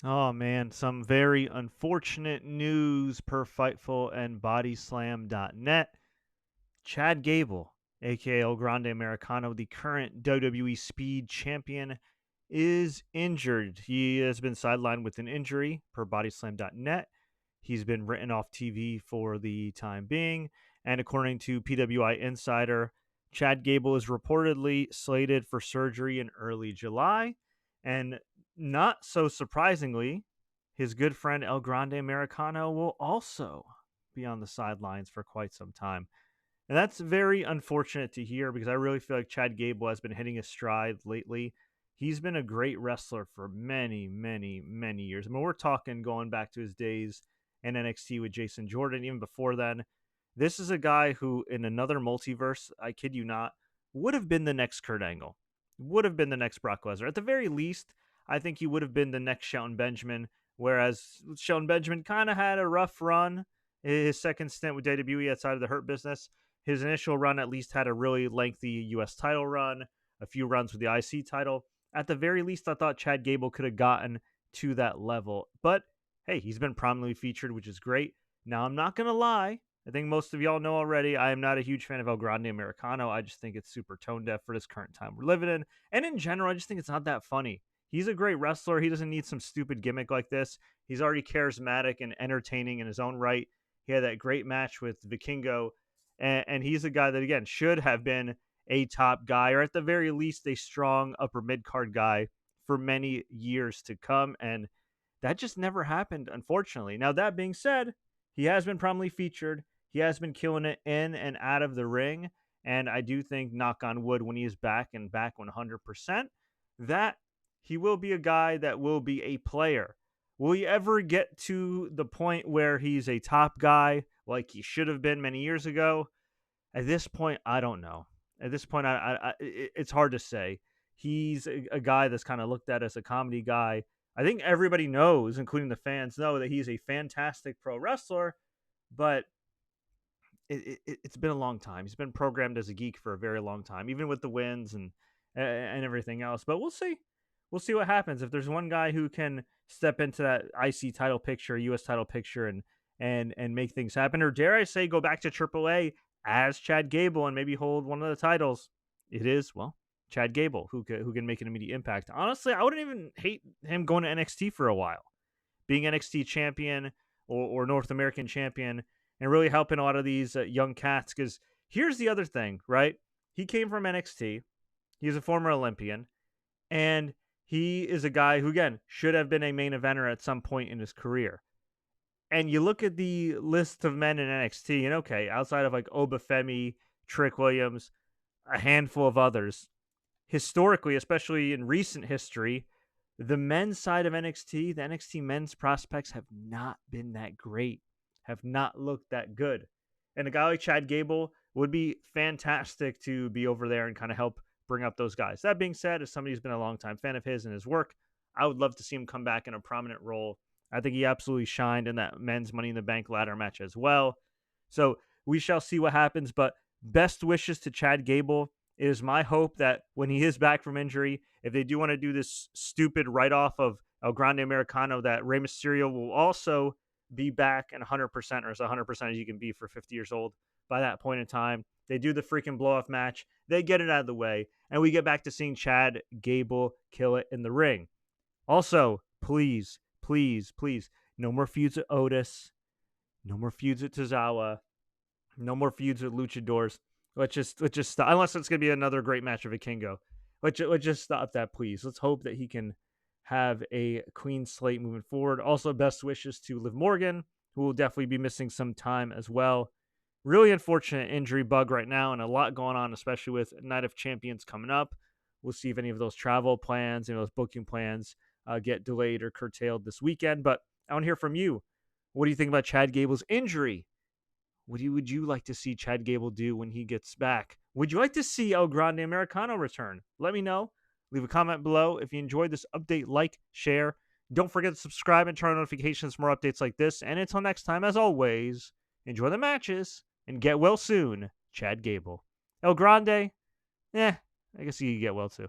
Oh man, some very unfortunate news per Fightful and Bodyslam.net. Chad Gable, aka El Grande Americano, the current WWE Speed Champion, is injured. He has been sidelined with an injury per Bodyslam.net. He's been written off TV for the time being. And according to PWinsider, Chad Gable is reportedly slated for surgery in early July. And not so surprisingly, his good friend El Grande Americano will also be on the sidelines for quite some time. And that's very unfortunate to hear because I really feel like Chad Gable has been hitting his stride lately. He's been a great wrestler for many, many, many years. I mean, we're talking going back to his days in NXT with Jason Jordan, even before then. This is a guy who, in another multiverse, I kid you not, would have been the next Kurt Angle, would have been the next Brock Lesnar. At the very least, I think he would have been the next Shelton Benjamin, whereas Shelton Benjamin kind of had a rough run. His second stint with WWE outside of the Hurt Business, his initial run at least had a really lengthy U.S. title run, a few runs with the IC title. At the very least, I thought Chad Gable could have gotten to that level. But hey, he's been prominently featured, which is great. Now, I'm not going to lie. I think most of y'all know already, I am not a huge fan of El Grande Americano. I just think it's super tone deaf for this current time we're living in. And in general, I just think it's not that funny. He's a great wrestler. He doesn't need some stupid gimmick like this. He's already charismatic and entertaining in his own right. He had that great match with Vikingo, and he's a guy that, again, should have been a top guy, or at the very least a strong upper mid card guy for many years to come. And that just never happened, unfortunately. Now, that being said, he has been prominently featured. He has been killing it in and out of the ring. And I do think, knock on wood, when he is back and back 100%, that he will be a guy that will be a player. Will he ever get to the point where he's a top guy like he should have been many years ago? At this point, I don't know. At this point, it's hard to say. He's a guy that's kind of looked at as a comedy guy. I think everybody knows, including the fans, know that he's a fantastic pro wrestler, but it's been a long time. He's been programmed as a geek for a very long time, even with the wins and everything else. But we'll see. We'll see what happens. If there's one guy who can step into that IC title picture, US title picture, and make things happen, or dare I say, go back to AAA as Chad Gable and maybe hold one of the titles, it is, well, Chad Gable who can make an immediate impact. Honestly, I wouldn't even hate him going to NXT for a while, being NXT champion or North American champion, and really helping a lot of these young cats. Because here's the other thing, right? He came from NXT. He's a former Olympian, and he is a guy who, again, should have been a main eventer at some point in his career. And you look at the list of men in NXT, and okay, outside of like Obafemi, Trick Williams, a handful of others, historically, especially in recent history, the men's side of NXT, the NXT men's prospects have not been that great, have not looked that good. And a guy like Chad Gable would be fantastic to be over there and kind of help bring up those guys. That being said, as somebody who's been a longtime fan of his and his work, I would love to see him come back in a prominent role. I think he absolutely shined in that men's Money in the Bank ladder match as well. So we shall see what happens, but best wishes to Chad Gable. It is my hope that when he is back from injury, if they do want to do this stupid write-off of El Grande Americano, that Rey Mysterio will also be back and 100%, or as 100% as you can be for 50 years old by that point in time. They do the freaking blow-off match. They get it out of the way, and we get back to seeing Chad Gable kill it in the ring. Also, please, please, please, no more feuds with Otis. No more feuds with Tozawa. No more feuds with Luchadors. Let's just stop. Unless it's gonna be another great match of Vikingo. Let's just stop that, please. Let's hope that he can have a clean slate moving forward. Also, best wishes to Liv Morgan, who will definitely be missing some time as well. Really unfortunate injury bug right now, and a lot going on, especially with Night of Champions coming up. We'll see if any of those travel plans and those booking plans get delayed or curtailed this weekend. But I want to hear from you. What do you think about Chad Gable's injury? What would you like to see Chad Gable do when he gets back? Would you like to see El Grande Americano return? Let me know. Leave a comment below. If you enjoyed this update, like, share. Don't forget to subscribe and turn on notifications for more updates like this. And until next time, as always, enjoy the matches and get well soon, Chad Gable. El Grande, I guess you can get well too.